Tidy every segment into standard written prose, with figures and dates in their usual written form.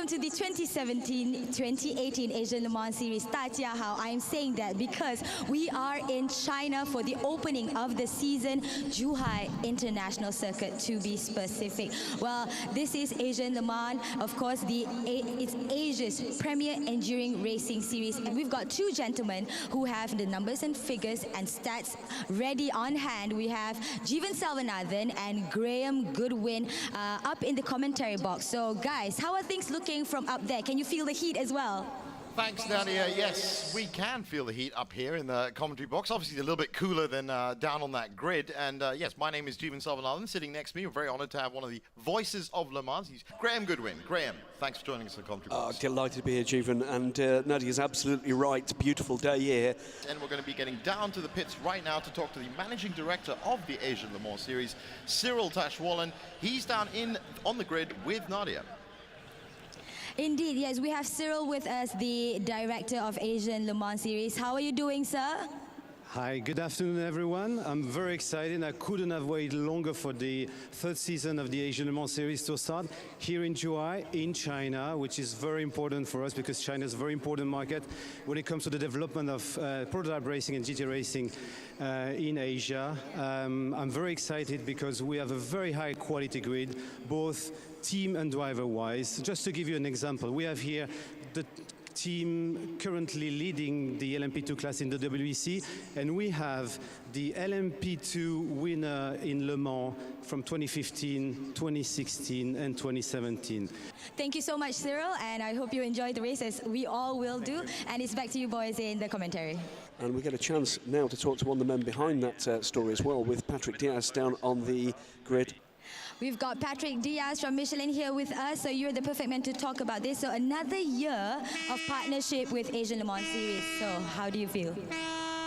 welcome to the 2017-2018 Asian Le Mans Series. 大家好, I'm saying that because we are in China for the opening of the season, Zhuhai International Circuit to be specific. Well, this is Asian Le Mans, of course, it's Asia's premier enduring racing series. And we've got two gentlemen who have the numbers and figures and stats ready on hand. We have Jeevan Selvanathan and Graham Goodwin up in the commentary box. So guys, how are things looking from up there? Can you feel the heat as well? Thanks, Nadia. Yes, we can feel the heat up here in the commentary box. Obviously, a little bit cooler than down on that grid. And yes, my name is Jeevan Selvanathan. Sitting next to me, we're very honoured to have one of the voices of Le Mans. He's Graham Goodwin. Graham, thanks for joining us in the commentary box. Delighted to be here, Jeevan. And Nadia's absolutely right. Beautiful day here. And we're going to be getting down to the pits right now to talk to the managing director of the Asian Le Mans Series, Cyril Tashwalan. He's down on the grid with Nadia. Indeed, yes, we have Cyril with us, the director of Asian Le Mans Series. How are you doing, sir? Hi, good afternoon, everyone. I'm very excited. I couldn't have waited longer for the third season of the Asian Le Mans Series to start here in Zhuhai, in China, which is very important for us because China is a very important market when it comes to the development of prototype racing and GT racing in Asia. I'm very excited because we have a very high quality grid, both team and driver-wise. Just to give you an example, we have here the team currently leading the LMP2 class in the WEC, and we have the LMP2 winner in Le Mans from 2015, 2016 and 2017. Thank you so much, Cyril, and I hope you enjoyed the race as we all will do. And it's back to you boys in the commentary. And we get a chance now to talk to one of the men behind that story as well, with Patrick Diaz down on the grid. We've got Patrick Diaz from Michelin here with us, so you're the perfect man to talk about this. So another year of partnership with Asian Le Mans Series. So how do you feel?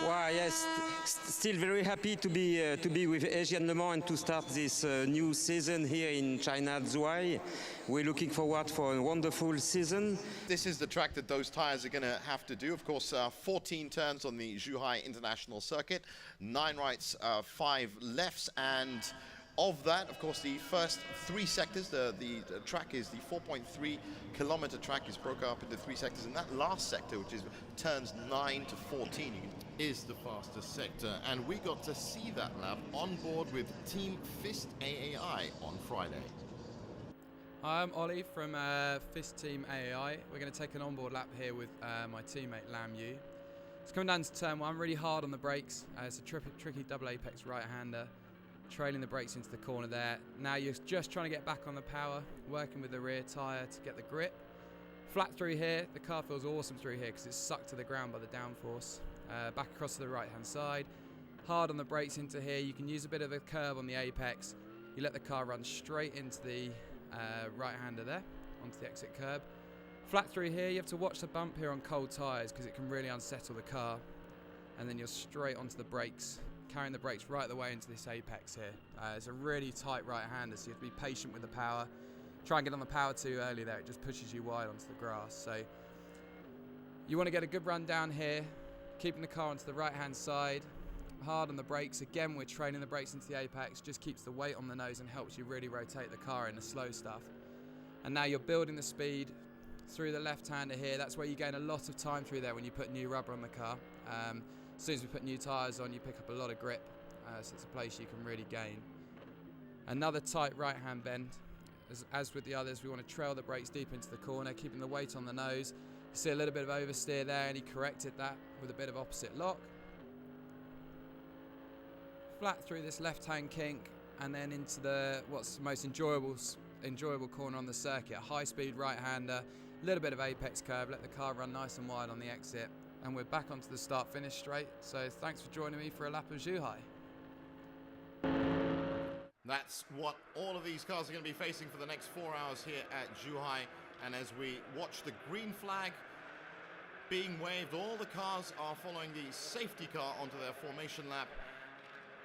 Well, yes, still very happy to be with Asian Le Mans and to start this new season here in China, Zhuhai. We're looking forward for a wonderful season. This is the track that those tyres are going to have to do. Of course, 14 turns on the Zhuhai International Circuit, 9 rights, 5 lefts, and of that, of course, the first 3 sectors, the track is the 4.3 kilometer track is broken up into 3 sectors, and that last sector, which is turns 9 to 14, is the fastest sector. And we got to see that lap on board with Team FIST AAI on Friday. I'm Ollie from FIST Team AAI. We're going to take an onboard lap here with my teammate Lam Yu. It's coming down to turn 1, really hard on the brakes. It's a tricky double apex right-hander. Trailing the brakes into the corner there. Now you're just trying to get back on the power, working with the rear tyre to get the grip. Flat through here, the car feels awesome through here because it's sucked to the ground by the downforce. Back across to the right hand side. Hard on the brakes into here, you can use a bit of a curve on the apex. You let the car run straight into the right hander there, onto the exit curb. Flat through here, you have to watch the bump here on cold tyres because it can really unsettle the car. And then you're straight onto the brakes, carrying the brakes right the way into this apex here. It's a really tight right-hander, so you have to be patient with the power. Try and get on the power too early there, it just pushes you wide onto the grass. So you want to get a good run down here, keeping the car onto the right-hand side, hard on the brakes. Again, we're training the brakes into the apex, just keeps the weight on the nose and helps you really rotate the car in the slow stuff. And now you're building the speed through the left-hander here. That's where you gain a lot of time through there when you put new rubber on the car. As soon as we put new tyres on, you pick up a lot of grip, so it's a place you can really gain. Another tight right-hand bend. As with the others, we want to trail the brakes deep into the corner, keeping the weight on the nose. You see a little bit of oversteer there, and he corrected that with a bit of opposite lock. Flat through this left-hand kink, and then into what's the most enjoyable corner on the circuit. A high-speed right-hander, a little bit of apex curve, let the car run nice and wide on the exit. And we're back onto the start-finish straight. So thanks for joining me for a lap of Zhuhai. That's what all of these cars are going to be facing for the next 4 hours here at Zhuhai. And as we watch the green flag being waved, all the cars are following the safety car onto their formation lap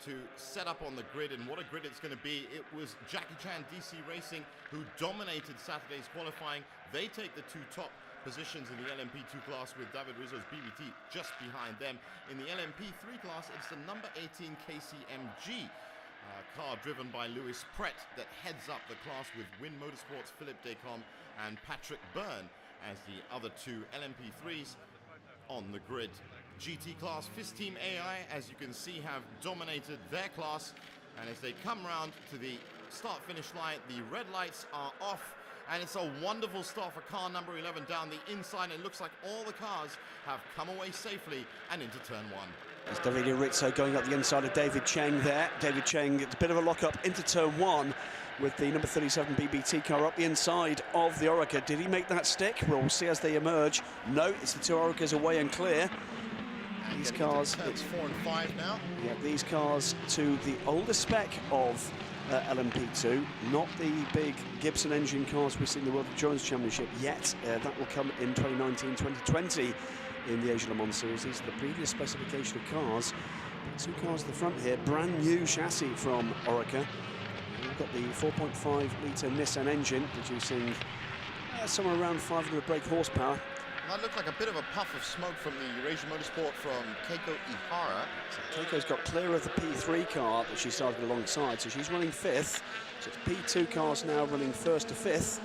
to set up on the grid. And what a grid it's going to be. It was Jackie Chan DC Racing who dominated Saturday's qualifying. They take the 2 top positions in the LMP2 class with David Rizzo's BBT just behind them. In the LMP3 class, it's the number 18 KCMG Car driven by Louis Pret that heads up the class with Win Motorsports' Philippe Descombe and Patrick Byrne as the other two LMP3s on the grid. GT class FIS Team AI, as you can see, have dominated their class, and as they come round to the start-finish line, the red lights are off, and it's a wonderful start for car number 11 down the inside. It looks like all the cars have come away safely and into turn one. It's Davide Rizzo going up the inside of David Cheng there. David Cheng gets a bit of a lock-up into turn one with the number 37 BBT car up the inside of the Oreca. Did he make that stick? We'll see as they emerge. No, it's the two Orecas away and clear. And these cars, turns 4 and 5 now. Yeah, these cars to the older spec of LMP2, not the big Gibson engine cars we see in the World Endurance Championship yet. That will come in 2019-2020 in the Asia Le Mans Series. These are the previous specification of cars. Two cars at the front here, brand new chassis from Oreca. We've got the 4.5 litre Nissan engine producing somewhere around 500 brake horsepower. That looked like a bit of a puff of smoke from the Eurasian Motorsport from Keiko Ihara. So Keiko's got clear of the P3 car that she started alongside, so she's running fifth. So it's P2 cars now running first to fifth.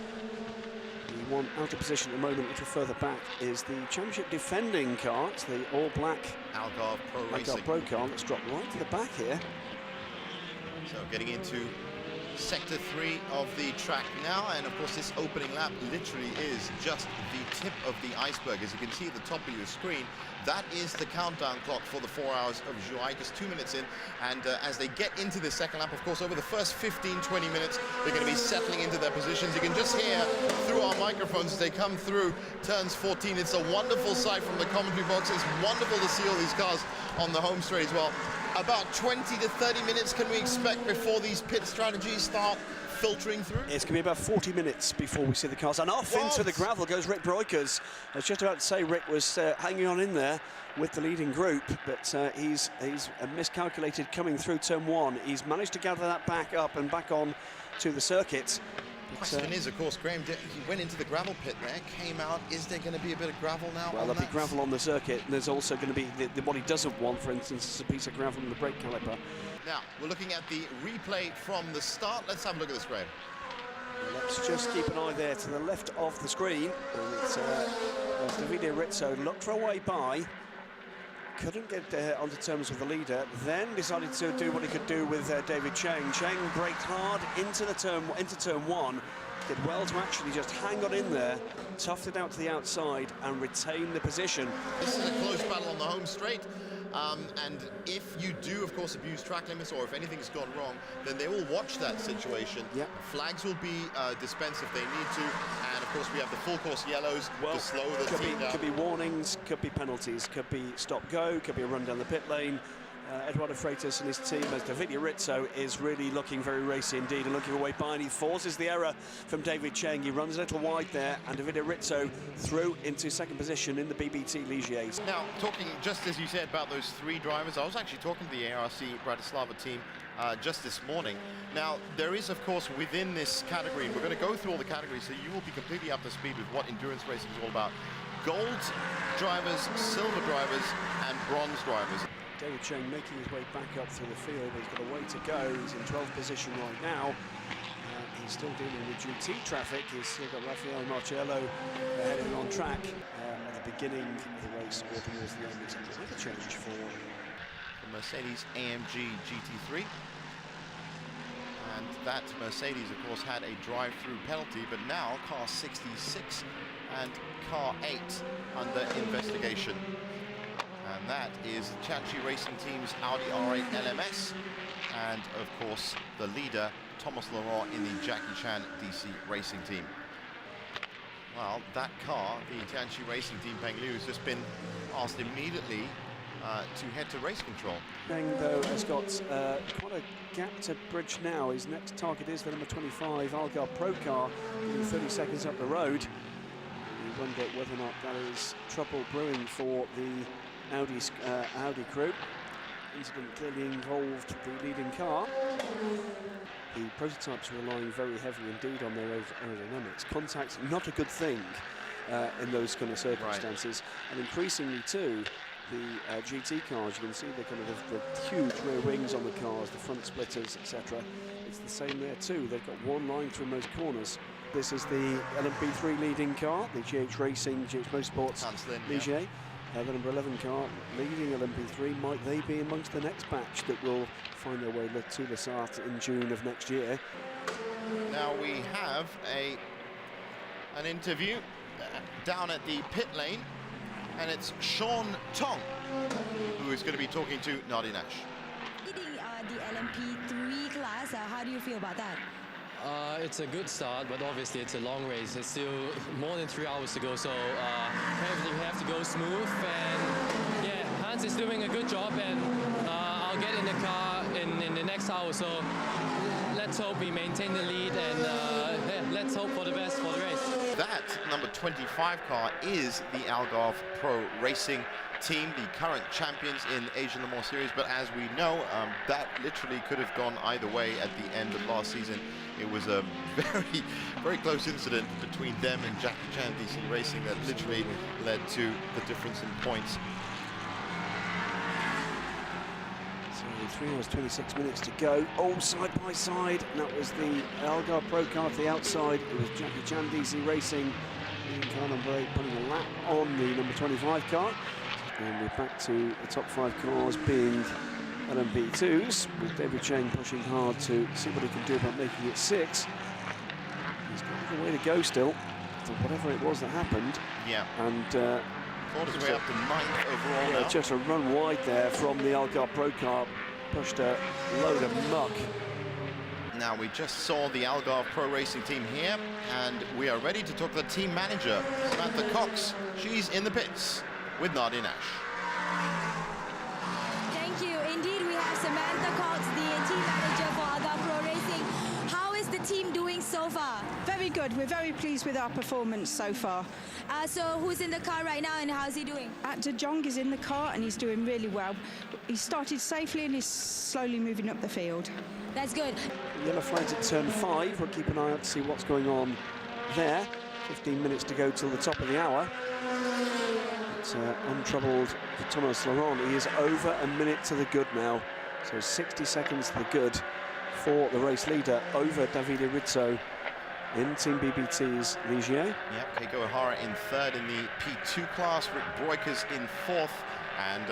The one out of position at the moment, a little further back, is the championship defending car. It's the all-black Algarve Pro Racing. Algarve Pro car that's dropped right to the back here. So getting into sector 3 of the track now, and of course this opening lap literally is just the tip of the iceberg. As you can see at the top of your screen, that is the countdown clock for the 4 hours of Zhuhai, just 2 minutes in, and as they get into the second lap, of course over the first 15-20 minutes they're going to be settling into their positions. You can just hear through our microphones as they come through turns 14. It's a wonderful sight from the commentary box. It's wonderful to see all these cars on the home straight as well. About 20 to 30 minutes can we expect before these pit strategies start filtering through? It's going to be about 40 minutes before we see the cars. And off into the gravel goes Rick Breukers. I was just about to say Rick was hanging on in there with the leading group, but he's miscalculated coming through turn one. He's managed to gather that back up and back on to the circuit. Question is, of course, Graham, he went into the gravel pit there, came out. Is there going to be a bit of gravel now? Well, there'll be gravel on the circuit, and there's also going to be what he doesn't want, for instance, is a piece of gravel in the brake caliper. Now, we're looking at the replay from the start. Let's have a look at this, Graham. Well, let's just keep an eye there to the left of the screen. And it's Davide Rizzo looked for a way by, couldn't get onto terms with the leader, then decided to do what he could do with David Cheng. Cheng braked hard into turn one, did well to actually just hang on in there, toughed it out to the outside and retain the position. This is a close battle on the home straight, and if you do, of course, abuse track limits, or if anything's gone wrong, then they will watch that situation. Yep. Flags will be dispensed if they need to, and of course we have the full course yellows to slow the team down. Could be warnings, could be penalties, could be stop-go, could be a run down the pit lane. Eduardo Freitas and his team, as Davide Rizzo is really looking very racy indeed and looking away by, and he forces the error from David Cheng. He runs a little wide there, and Davide Rizzo through into second position in the BBT Ligiers. Now, talking just as you said about those three drivers, I was actually talking to the ARC Bratislava team just this morning. Now, there is, of course, within this category, we're going to go through all the categories, so you will be completely up to speed with what endurance racing is all about. Gold drivers, silver drivers, and bronze drivers. David Cheng making his way back up through the field, but he's got a way to go. He's in 12th position right now. He's still dealing with GT traffic. He's still got Rafael Marcello heading on track at the beginning of the race or towards the end. It's a change for the Mercedes AMG GT3. And that Mercedes, of course, had a drive-through penalty, but now car 66 and car 8 under investigation. And that is Chachi Racing Team's Audi R8 LMS, and of course the leader Thomas Laurent in the Jackie Chan DC Racing Team. Well, that car, the Tianchi Racing Team Peng Liu, has just been asked immediately to head to race control. Peng, though, has got quite a gap to bridge now. His next target is the number 25 Algarve Pro car, 30 seconds up the road. You wonder whether or not that is trouble brewing for the Audi crew. Incident clearly involved the leading car. The prototypes are relying very heavily indeed on their aerodynamics. Contact's not a good thing in those kind of circumstances, and increasingly too, the GT cars. You can see the kind of the huge rear wings on the cars, the front splitters, etc. It's the same there too. They've got one line through most corners. This is the LMP3 leading car, the GH Racing, GH Motorsports Ligier. The number 11 car leading LMP3. Might they be amongst the next batch that will find their way to Le Sarthe in June of next year? Now we have an interview down at the pit lane, and it's Sean Tong who is going to be talking to Nardi Nash. Leading the LMP3 class, how do you feel about that? It's a good start, but obviously it's a long race. It's still more than 3 hours to go, so everything have to go smooth. And yeah, Hans is doing a good job, and I'll get in the car in the next hour. So let's hope we maintain the lead, and yeah, let's hope for the best for the race. That number 25 car is the Algarve Pro Racing team, the current champions in Asian Le Mans Series. But as we know, that literally could have gone either way at the end of last season. It was a very close incident between them and Jackie Chan DC Racing that literally led to the difference in points. So 3 hours 26 minutes to go, all side by side. And that was the Algarve Pro car to the outside. It was Jackie Chan DC Racing in car number 8 putting a lap on the number 25 car. And we're back to the top 5 cars being LMP2s, with David Cheng pushing hard to see what he can do about making it 6. He's got a little way to go still, to whatever it was that happened. Yeah. And fought his way up to 9th overall yeah, now. just a run wide there from the Algarve Pro car, pushed a load of muck. Now we just saw the Algarve Pro Racing team here, and we are ready to talk to the team manager, Samantha Cox. She's in the pits with Nardi Nash. Thank you. Indeed, we have Samantha Cox, the team manager for Algarve Pro Racing. How is the team doing so far? Very good. We're very pleased with our performance so far. So who's in the car right now and how's he doing? De Jong is in the car and he's doing really well. He started safely and he's slowly moving up the field. That's good. Yellow flags at turn 5. We'll keep an eye out to see what's going on there. 15 minutes to go till the top of the hour. It's untroubled for Thomas Laurent. He is over a minute to the good now. So 60 seconds to the good for the race leader over Davide Rizzo in Team BBT's Ligier. Yep, Keiko O'Hara in 3rd in the P2 class, Rick Broikers in 4th, and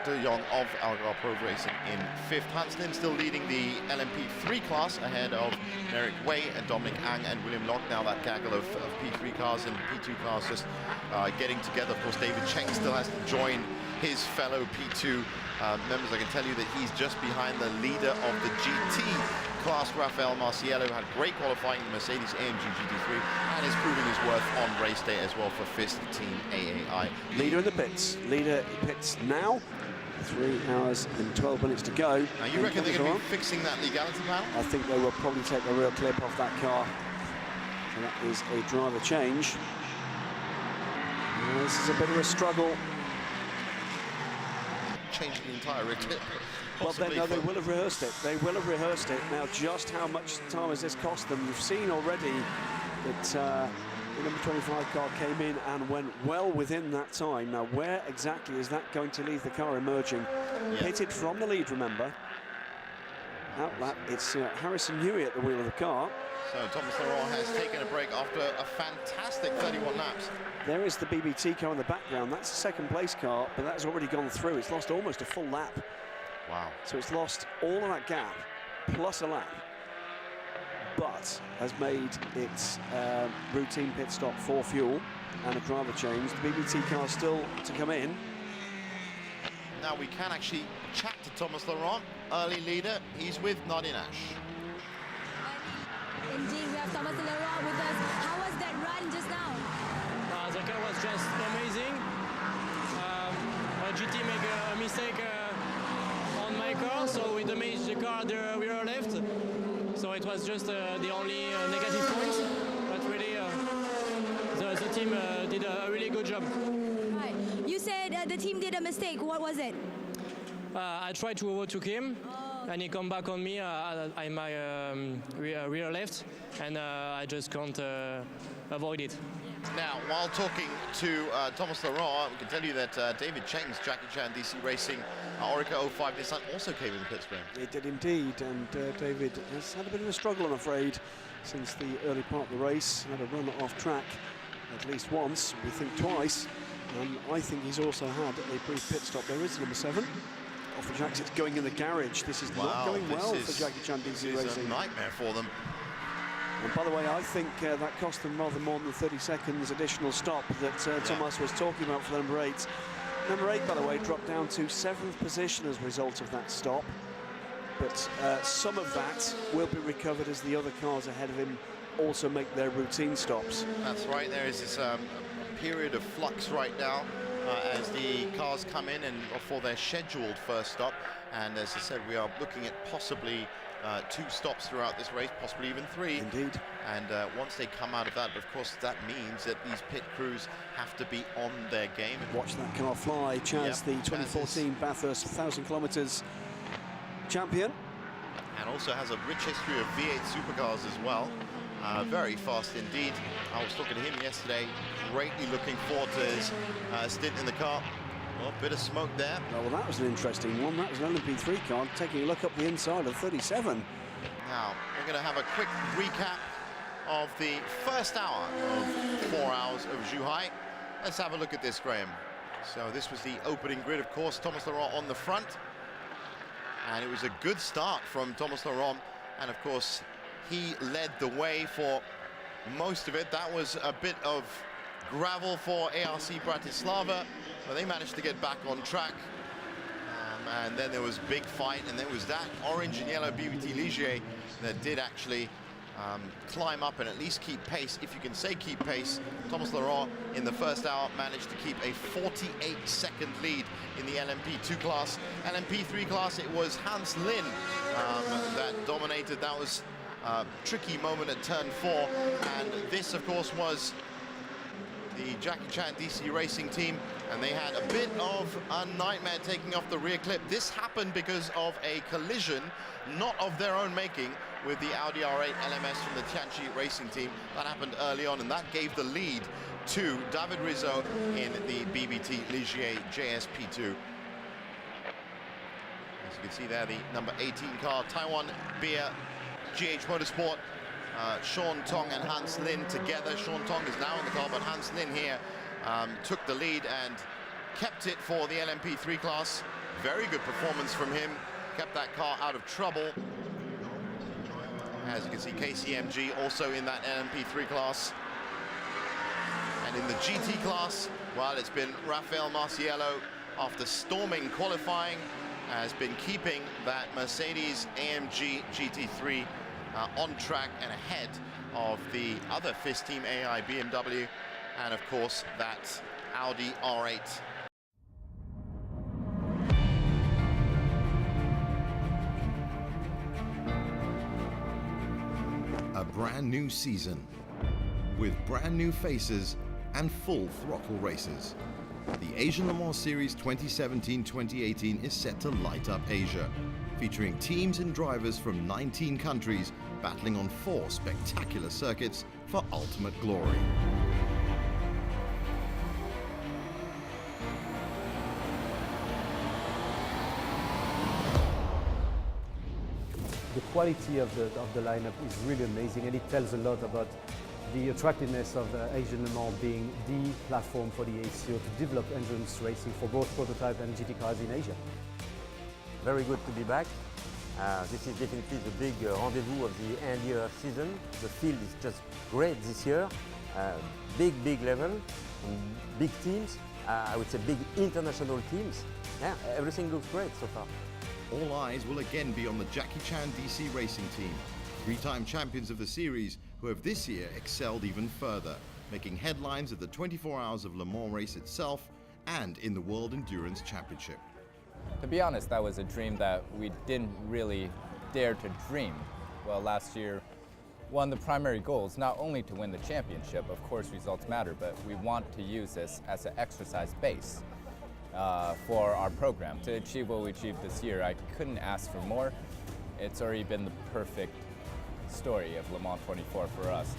De Jong of Algarve Pro Racing in 5th. Hans Lin still leading the LMP3 class ahead of Merrick Way and Dominic Ang and William Locke. Now that gaggle of P3 cars and P2 cars just getting together. Of course, David Cheng still has to join his fellow P2 members. I can tell you that he's just behind the leader of the GT class, Rafael Marciello, who had great qualifying in the Mercedes-AMG GT3 and is proving his worth on race day as well for FIST Team AAI. Leader in the pits. Leader pits now. 3 hours and 12 minutes to go. Now you reckon they're going to be fixing that legality panel? I think they will probably take a real clip off that car. So that is a driver change. This is a bit of a struggle. Change the entire rig clip. Well, they will have rehearsed it. They will have rehearsed it. Now, just how much time has this cost them? You've seen already that the number 25 car came in and went well within that time. Now, where exactly is that going to leave the car emerging? Yeah. Pitted from the lead, remember. Outlap, it's Harrison Newey at the wheel of the car. So Thomas Laurent has taken a break after a fantastic 31 laps. There is the BBT car in the background. That's the 2nd place car, but that's already gone through. It's lost almost a full lap. Wow. So it's lost all of that gap, plus a lap, but has made its routine pit stop for fuel and a driver change. The BBT car still to come in. Now we can actually chat to Thomas Laurent, early leader. He's with Nardi Nash. Indeed, we have Thomas Laurent with us. How was that run just now? The car was just amazing. Our GT made a mistake on my car, so we damaged the car the rear left. So it was just the only negative point. But really, the team did a really good job. Right. You said the team did a mistake. What was it? I tried to overtake him, and he come back on me. I'm my rear left, and I just can't avoid it. Now, while talking to Thomas Laurent, we can tell you that David Cheng's Jackie Chan DC Racing Orica 05 Nissan also came in the pits for him. It did indeed, and David has had a bit of a struggle, I'm afraid, since the early part of the race. Had a run off track at least once, we think twice. I think he's also had a brief pit stop. There is number 7. Off the jacks, it's going in the garage. This is not going well for Jackie Chan DC Racing. This is a nightmare for them. And by the way, I think that cost them rather more than the 30 seconds additional stop that Thomas was talking about for number 8. Number 8, by the way, dropped down to 7th position as a result of that stop. But some of that will be recovered as the other cars ahead of him also make their routine stops. That's right. There is this period of flux right now as the cars come in and for their scheduled first stop. And as I said, we are looking at possibly 2 stops throughout this race, possibly even 3. Indeed. And once they come out of that, of course, that means that these pit crews have to be on their game. Watch that car fly. Chaz, the 2014 Bathurst 1,000 kilometres champion. And also has a rich history of V8 supercars as well. Very fast indeed. I was talking to him yesterday, greatly looking forward to his stint in the car. Well, a bit of smoke there. Well, that was an interesting one. That was an LMP3 car taking a look up the inside of 37. Now, we're going to have a quick recap of the first hour of 4 hours of Zhuhai. Let's have a look at this, Graham. So this was the opening grid, of course, Thomas Laurent on the front. And it was a good start from Thomas Laurent. And of course, he led the way for most of it. That was a bit of gravel for ARC Bratislava, but they managed to get back on track. And then there was big fight, and there was that orange and yellow BBT Ligier that did actually climb up and at least keep pace, if you can say keep pace. Thomas Laurent in the first hour managed to keep a 48-second lead in the LMP2 class. LMP3 class, it was Hans Lin that dominated. That was a tricky moment at turn 4, and this, of course, was the Jackie Chan DC Racing team, and they had a bit of a nightmare taking off the rear clip. This happened because of a collision, not of their own making, with the Audi R8 LMS from the Tianchi Racing team. That happened early on, and that gave the lead to David Rizzo in the BBT Ligier JSP2. As you can see there, the number 18 car, Taiwan Beer GH Motorsport. Sean Tong and Hans Lin together. Sean Tong is now in the car, but Hans Lin here took the lead and kept it for the LMP3 class. Very good performance from him. Kept that car out of trouble. As you can see, KCMG also in that LMP3 class. And in the GT class, well, it's been Rafael Marciello, after storming qualifying, has been keeping that Mercedes AMG GT3 on track and ahead of the other FIS Team AI BMW, and of course that Audi R8. A brand new season with brand new faces and full throttle races. The Asian Le Mans Series 2017-2018 is set to light up Asia, featuring teams and drivers from 19 countries battling on 4 spectacular circuits for ultimate glory. The quality of the lineup is really amazing, and it tells a lot about the attractiveness of Asian Le Mans being the platform for the ACO to develop endurance racing for both prototype and GT cars in Asia. Very good to be back. This is definitely the big rendezvous of the end year season. The field is just great this year. Big level, big teams. I would say big international teams. Yeah, everything looks great so far. All eyes will again be on the Jackie Chan DC Racing team, 3-time champions of the series who have this year excelled even further, making headlines at the 24 Hours of Le Mans race itself and in the World Endurance Championship. To be honest, that was a dream that we didn't really dare to dream. Well, last year, one of the primary goals, not only to win the championship, of course results matter, but we want to use this as an exercise base for our program. To achieve what we achieved this year, I couldn't ask for more. It's already been the perfect story of Le Mans 24 for us.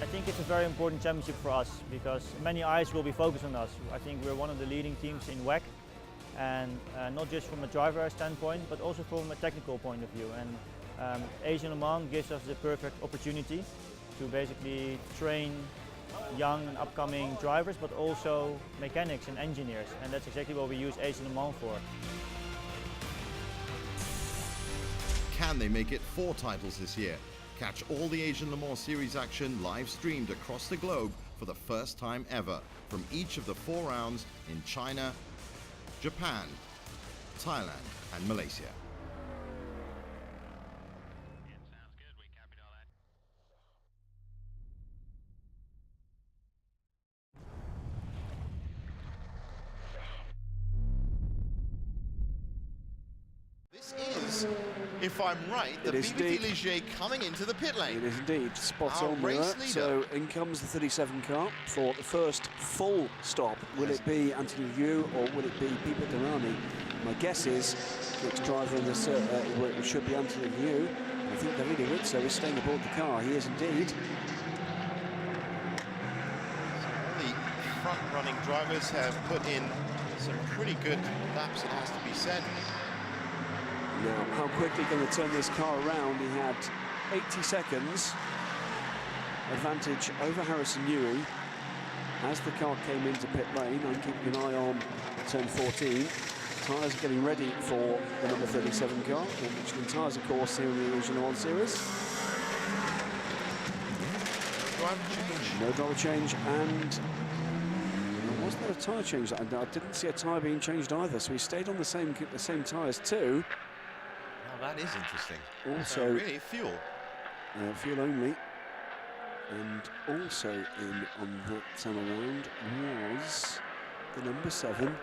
I think it's a very important championship for us because many eyes will be focused on us. I think we're one of the leading teams in WEC, and not just from a driver standpoint, but also from a technical point of view. And Asian Le Mans gives us the perfect opportunity to basically train young and upcoming drivers, but also mechanics and engineers, and that's exactly what we use Asian Le Mans for. Can they make it 4 titles this year? Catch all the Asian Le Mans Series action live streamed across the globe for the first time ever from each of the 4 rounds in China, Japan, Thailand and Malaysia. This is, if I'm right, the BBT Ligier coming into the pit lane. It is indeed, spot Our on race there. leader. So in comes the 37 car for the first full stop. Will it be Anthony Yu or will it be Pipa Durrani? My guess is its driver in this it should be Anthony Yu. I think Davide Rizzo is staying aboard the car. He is indeed. The front-running drivers have put in some pretty good laps, it has to be said. Now, how quickly can they turn this car around? He had 80 seconds advantage over Harrison Newey as the car came into pit lane. I'm keeping an eye on turn 14. Tyres are getting ready for the number 37 car, which tyres, of course, here in the Asian Le Mans Series. No driver change, and was there a tyre change? I didn't see a tyre being changed either, so he stayed on the same tyres too. Now that is interesting. Also, really fuel. Fuel only. And also in on that time around was the number 7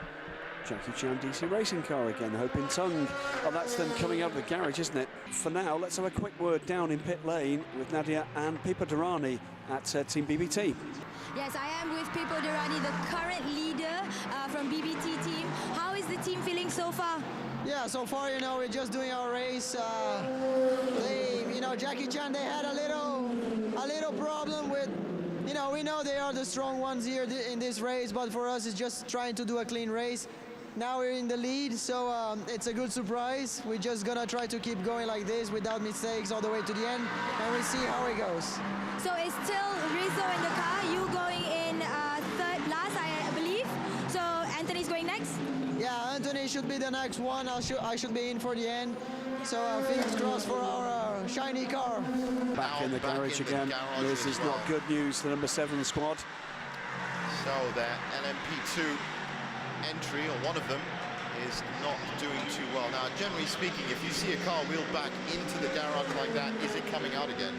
Jackie Chan DC racing car again, Hoping Tung. Oh, that's them coming out of the garage, isn't it? For now, let's have a quick word down in pit lane with Nadia and Pipa Durrani at Team BBT. Yes, I am with Pipa Durrani, the current leader from BBT team. How is the team feeling so far? Yeah, so far, we're just doing our race. Jackie Chan, they had a little problem with, we know they are the strong ones here in this race, but for us, it's just trying to do a clean race. Now we're in the lead, so it's a good surprise. We're just gonna try to keep going like this without mistakes all the way to the end, and we see how it goes. So it's still Rizzo in the car, you going in third last, I believe. So Anthony's going next? Yeah, Anthony should be the next one. I should be in for the end. So fingers crossed for our shiny car. Back in the garage again. This is not good news for the number 7 squad. So their LMP2 entry, or one of them, is not doing too well. Now, generally speaking, if you see a car wheeled back into the garage like that, is it coming out again?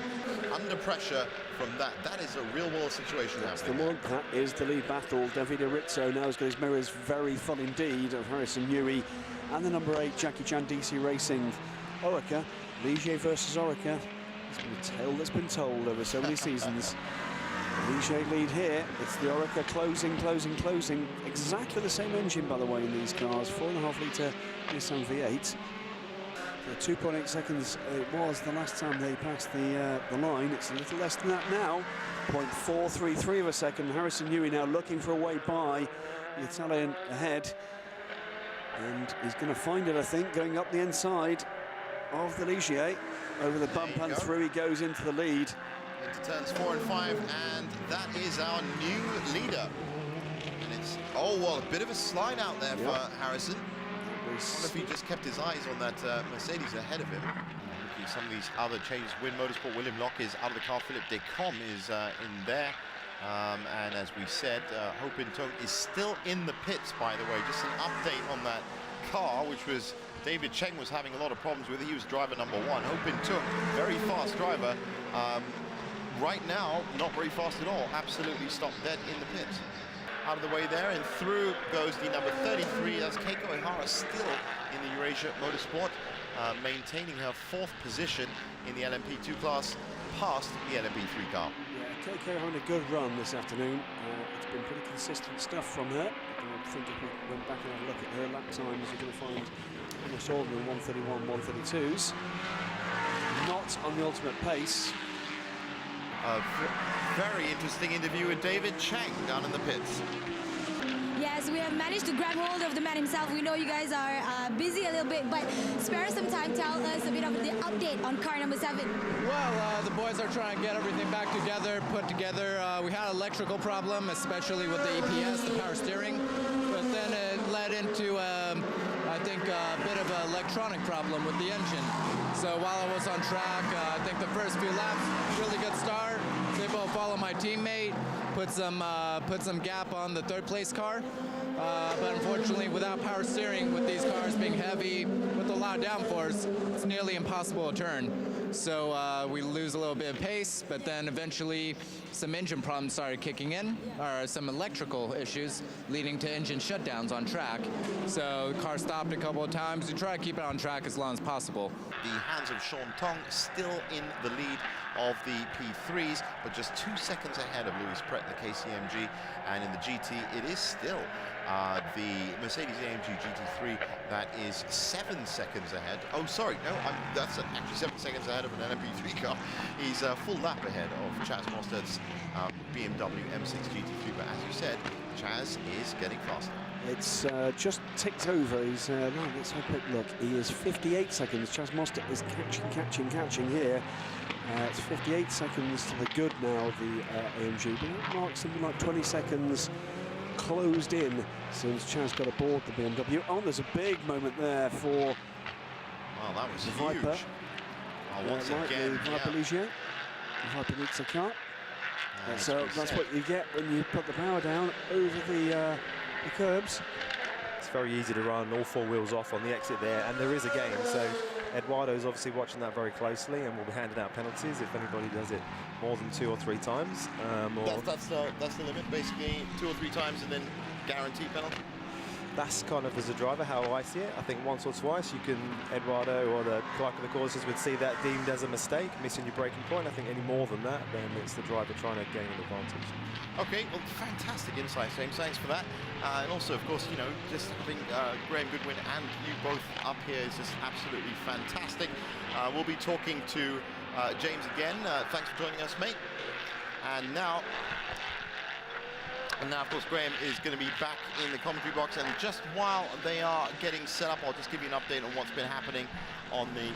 Under pressure from that is a real-world situation happening. The one that is the lead battle. Davide Rizzo now has got his mirrors very full indeed of Harrison Newey and the number 8 Jackie Chan DC Racing. Orica, Ligier versus Orica. It's been a tale that's been told over so many seasons. Ligier lead here. It's the Orica closing. Exactly the same engine, by the way, in these cars. 4.5 litre Nissan V8. 2.8 seconds it was the last time they passed the line. It's a little less than that now. 0.433 of a second. Harrison Newey now looking for a way by the Italian ahead. And he's going to find it, I think, going up the inside of the Ligier. Over the bump and through he goes into the lead. Into turns 4 and 5, and that is our new leader. And it's, oh, well, a bit of a slide out there for Harrison. I wonder if he just kept his eyes on that Mercedes ahead of him. Looking at some of these other changes. Win Motorsport, William Locke is out of the car. Philippe Descombe is in there. And as we said, Hopin Tung is still in the pits, by the way. Just an update on that car, which was David Cheng was having a lot of problems with. He was driver number 1. Hopin Tung, very fast driver. Right now, not very fast at all. Absolutely stopped dead in the pits. Out of the way there, and through goes the number 33. That's Keiko Ihara, still in the Eurasia Motorsport, maintaining her 4th position in the LMP2 class, past the LMP3 car. Yeah, Keiko having a good run this afternoon. It's been pretty consistent stuff from her. I think if we went back and have a look at her lap times, you're going to find almost all of them 131, 132s. Not on the ultimate pace. a very interesting interview with David Chang down in the pits. Yes, we have managed to grab hold of the man himself. We know you guys are busy a little bit, but spare us some time. Tell us a bit of the update on car number 7. Well, the boys are trying to get everything back together, put together. We had an electrical problem, especially with the EPS, the power steering, but then it led into, I think, a bit of an electronic problem with the engine. So while I was on track, I think the first few laps, really good start. Was able to follow my teammate, put some gap on the 3rd place car. But unfortunately, without power steering, with these cars being heavy, with a lot of downforce, it's nearly impossible to turn. So we lose a little bit of pace, but then eventually some engine problems started kicking in, or some electrical issues leading to engine shutdowns on track. So the car stopped a couple of times. We try to keep it on track as long as possible. The hands of Sean Tong still in the lead of the P3s, but just 2 seconds ahead of Louis Pret in the KCMG, and in the GT it is still the Mercedes-AMG GT3 that is 7 seconds ahead. Oh, sorry, no, that's actually 7 seconds ahead of an LMP3 car. He's a full lap ahead of Chaz Mosted's BMW M6 GT3, but as you said, Chaz is getting faster. It's just ticked over. He's, let's have a quick look. He is 58 seconds. Chaz Mostert is catching here. It's 58 seconds to the good now, the AMG, but that marks something like 20 seconds closed in since Chaz got aboard the BMW. Oh, there's a big moment there for wow, that was the huge. Viper. Once right, again, the Viper Ligier. The Viper needs a car. So that's what you get when you put the power down over the curbs. It's very easy to run all 4 wheels off on the exit there, and there is a game. So Eduardo's obviously watching that very closely, and will be handing out penalties if anybody does it more than 2 or 3 times. That's the limit, basically 2 or 3 times and then guaranteed penalty. That's kind of, as a driver, how I see it. I think once or twice you can, Eduardo or the clerk of the courses would see that deemed as a mistake, missing your braking point. I think any more than that, then it's the driver trying to gain an advantage. Okay, well, fantastic insight, James. Thanks for that. And also, of course, you know, just having Graham Goodwin and you both up here is just absolutely fantastic. We'll be talking to James again. Thanks for joining us, mate. And now, of course, Graham is going to be back in the commentary box. And just while they are getting set up, I'll just give you an update on what's been happening on the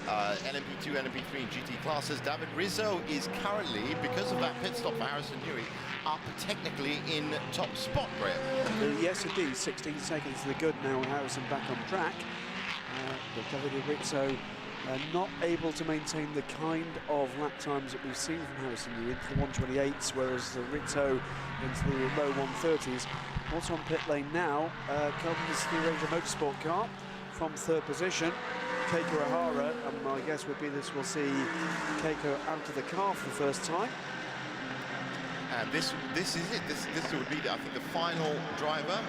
LMP2, LMP3 and GT classes. David Rizzo is currently, because of that pit stop for Harrison Newey, up technically in top spot, Graham. Yes, indeed. 16 seconds to the good now. Harrison back on track. But David Rizzo not able to maintain the kind of lap times that we've seen from Harrison Newey into the 128s, whereas Rizzo into the low 130s. Also on pit lane now comes the Ranger Motorsport car from 3rd position. Keiko O'Hara, and my guess would be this will see Keiko out of the car for the first time. And this is it. This would be, I think, the final driver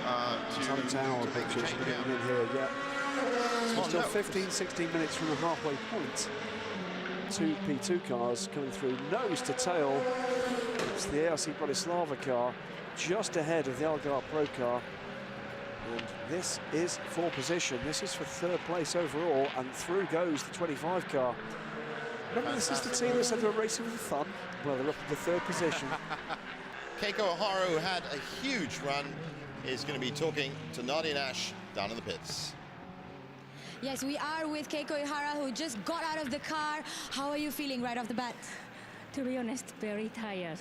to make the change. In here, yeah. So still 15, 16 minutes from the halfway point. 2 P2 cars coming through nose to tail. It's the ARC Bratislava car just ahead of the Algarve Pro car. And this is for position. This is for 3rd place overall, and through goes the 25 car. Remember, this is the team that said they were racing for fun. Well, they're up in the 3rd position. Keiko O'Hara, who had a huge run, is going to be talking to Nadia Nash down in the pits. Yes, we are with Keiko O'Hara, who just got out of the car. How are you feeling right off the bat? To be honest, very tired.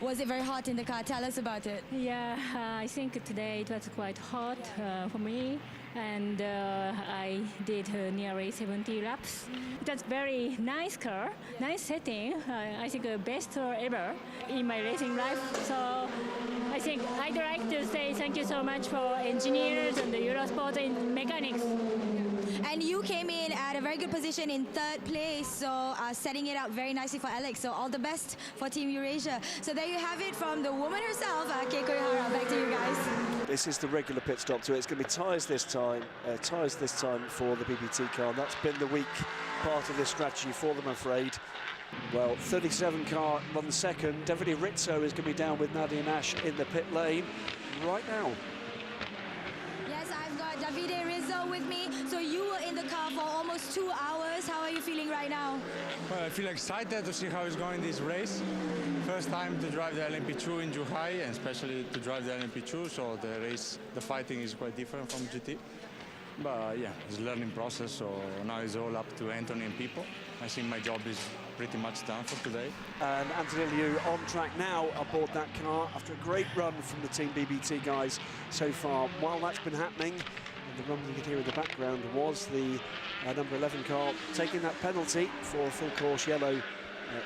Was it very hot in the car? Tell us about it. Yeah, I think today it was quite hot for me, and I did nearly 70 laps. It was very nice car, nice setting. I think best ever in my racing life. So I think I'd like to say thank you so much for engineers and the Eurosport and mechanics. And you came in at a very good position in 3rd place, so setting it up very nicely for Alex. So all the best for Team Eurasia. So there you have it from the woman herself, Keiko O'Hara. Back to you guys. This is the regular pit stop to it. It's going to be tyres this time. Tyres this time for the BBT car. That's been the weak part of this strategy for them, I'm afraid. Well, 37 car runs second. Davide Rizzo is going to be down with Nadia Nash in the pit lane right now. Yes, I've got Davide Rizzo with me. So you were in the car for almost 2 hours. How are you feeling right now? Well, feel excited to see how it's going this race. First time to drive the LMP2 in Zhuhai, and especially to drive the LMP2, so the fighting is quite different from GT. But yeah, it's a learning process, so now it's all up to Anthony and people. I think my job is pretty much done for today. And Anthony Liu on track now aboard that car after a great run from the Team BBT guys so far. While that's been happening, and the run you could hear in the background was the number 11 car taking that penalty for a full course yellow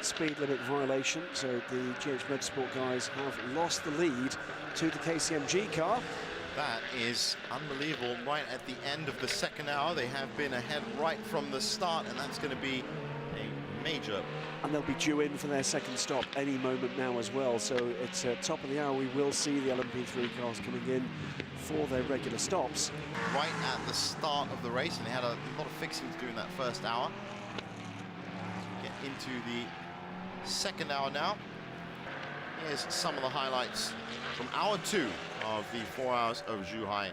speed limit violation. So the GH Motorsport guys have lost the lead to the KCMG car. That is unbelievable. Right at the end of the second hour, they have been ahead right from the start, and that's going to be a major. And they'll be due in for their second stop any moment now as well. So it's top of the hour. We will see the LMP3 cars coming in for their regular stops. Right at the start of the race, and they had a lot of fixing to do in that first hour. As we get into the second hour now, here's some of the highlights from hour 2 of the 4 hours of Zhuhai.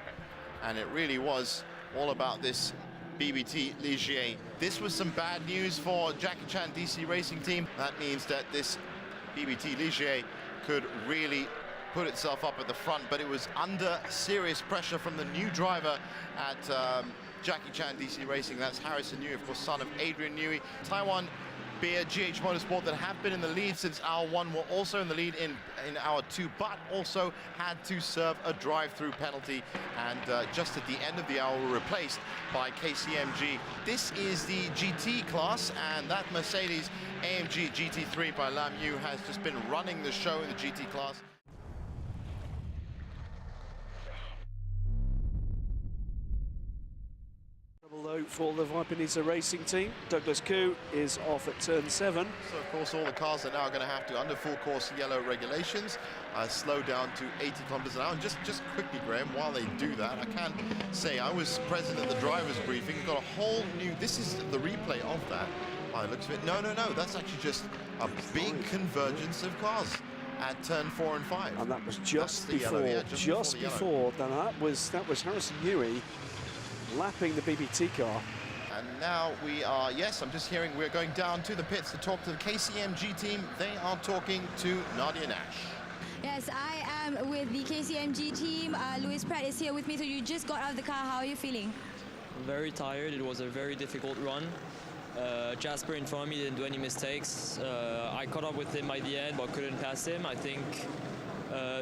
And it really was all about this BBT Ligier. This was some bad news for Jackie Chan DC Racing Team. That means that this BBT Ligier could really put itself up at the front, but it was under serious pressure from the new driver at Jackie Chan DC Racing. That's Harrison Newey, of course, son of Adrian Newey. Taiwan Beer, GH Motorsport, that have been in the lead since hour 1, were also in the lead in hour 2, but also had to serve a drive-through penalty, and just at the end of the hour were replaced by KCMG. This is the GT class, and that Mercedes AMG GT3 by Lam Yu has just been running the show in the GT class. Though for the Viper Racing Team, Douglas Koo is off at turn 7. So of course all the cars are now going to have to, under full course yellow regulations, slow down to 80 kilometers an hour. And just quickly, Graham, while they do that, I can say I was present at the drivers briefing. We've got a whole new, this is the replay of that by the looks of it. No, that's actually just a big convergence of cars at turn 4 and 5. And that was just before, that was Harrison Newey lapping the BBT car. And now we are, yes, I'm just hearing we're going down to the pits to talk to the KCMG team. They are talking to Nadia Nash. Yes, I am with the KCMG team. Louis Pratt is here with me. So you just got out of the car. How are you feeling? Very tired. It was a very difficult run. Jasper in front of me didn't do any mistakes. I caught up with him by the end, but couldn't pass him. I think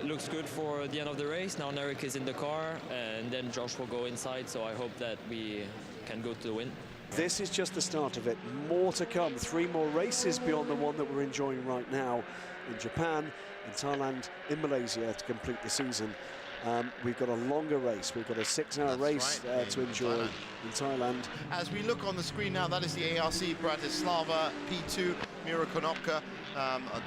looks good for the end of the race. Now Narek is in the car, and then Josh will go inside, so I hope that we can go to the win. This is just the start of it. More to come. 3 more races beyond the one that we're enjoying right now in Japan, in Thailand, in Malaysia to complete the season. We've got a longer race. We've got a 6-hour race to enjoy in Thailand. As we look on the screen now, that is the ARC Bratislava P2, Miro Konopka,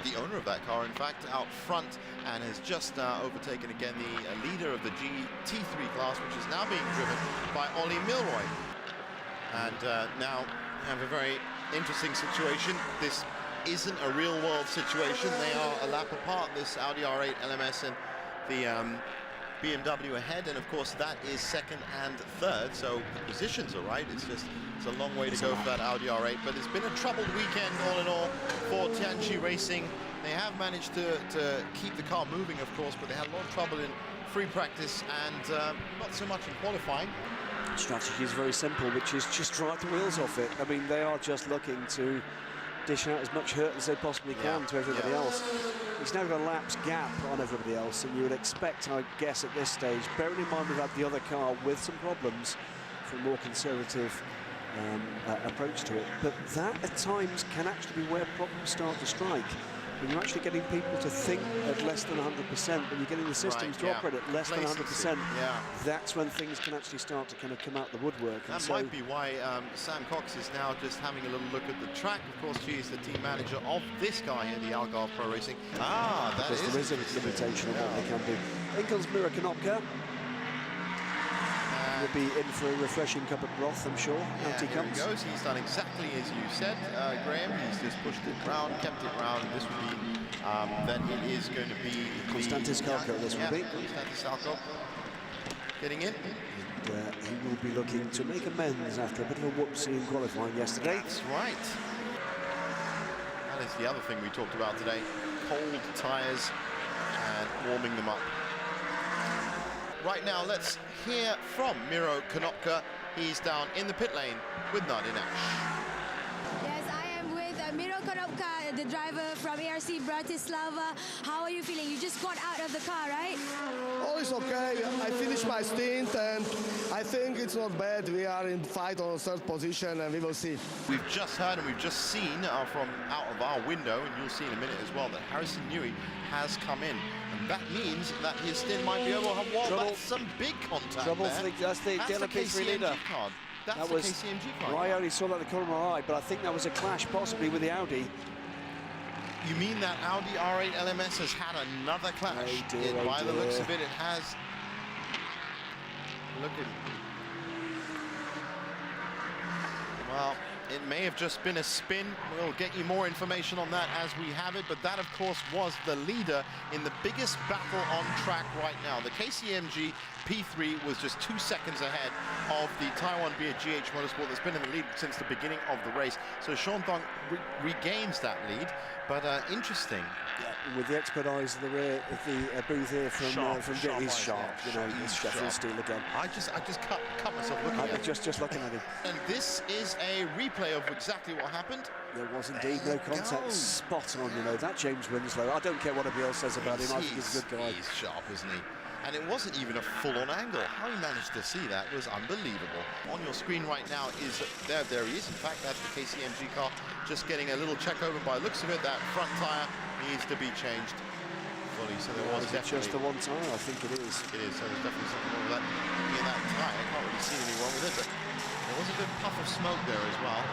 the owner of that car, in fact, out front, and has just overtaken again the leader of the GT3 class, which is now being driven by Ollie Milroy. And now we have a very interesting situation. This isn't a real-world situation. They are a lap apart, this Audi R8 LMS and the BMW ahead, and of course that is second and third, so the positions are right. It's a long way to go for that Audi R8, but it's been a troubled weekend all in all for Tianchi Racing. They have managed to keep the car moving, of course, but they had a lot of trouble in free practice and not so much in qualifying. Strategy is very simple, which is just drive the wheels off it. I mean, they are just looking to dish out as much hurt as they possibly can to everybody else. He's now got a lapse gap on everybody else, and you would expect, I guess, at this stage, bearing in mind we've had the other car with some problems for a more conservative approach to it, but that at times can actually be where problems start to strike. When you're actually getting people to think at less than 100%, when you're getting the systems to operate at less than 100%, that's when things can actually start to kind of come out the woodwork. That might be why Sam Cox is now just having a little look at the track. Of course, she is the team manager of this guy here, the Algarve Pro Racing. That is. There is a limitation on what they can do. In comes Miro Konopka. Will be in for a refreshing cup of broth, I'm sure. Out he comes. Here he goes. He's done exactly as you said, Graham. He's just pushed it round, kept it round. This would be, then it is going to be Konstantis Kalko, this will be. Konstantis Kalko getting in. And, he will be looking to make amends after a bit of a whoopsie in qualifying yesterday. That's right. That is the other thing we talked about today. Cold tyres and warming them up. Right now, let's hear from Miro Konopka. He's down in the pit lane with Nadia Nash. Yes, I am with Miro Konopka, the driver from ARC Bratislava. How are you feeling? You just got out of the car, right? Oh, it's okay. I finished my stint and I think it's not bad. We are in fight on third position and we will see. We've just heard and we've just seen from out of our window, and you'll see in a minute as well, that Harrison Newey has come in. And that means that his stint might be over. Whoa, that's some big contact Trouble there. that's the LMP3 leader. Card. That's that the was, KCMG card. I only saw that in the corner of my eye, but I think that was a clash possibly with the Audi. You mean that Audi R8 LMS has had another clash? Oh dear, By the looks of it, it has. Look at. Well, it may have just been a spin. We'll get you more information on that as we have it, but that, of course, was the leader in the biggest battle on track right now. The KCMG P3 was just 2 seconds ahead of the Taiwan beer GH Motorsport that's been in the lead since the beginning of the race. So Sean Thong regains that lead, but interesting. Yeah, with the expert eyes of the rear of the booth here from Getty's sharp. You know, it's Sheffield Steel again. I just cut myself looking at it. Just looking at him. And this is a replay of exactly what happened. There was indeed no contact. Spot on, you know, that James Winslow. I don't care what anybody else says about him. I think he's a good guy. He's sharp, isn't he? And it wasn't even a full-on angle. How he managed to see that was unbelievable. On your screen right now is, there he is. In fact, that's the KCMG car just getting a little check over. By the looks of it, that front tyre needs to be changed fully. So there was definitely... just the one tyre, I think it is. It is, so there's definitely something wrong with that. In that tyre, I can't really see anything wrong with it, but there was a good puff of smoke there as well.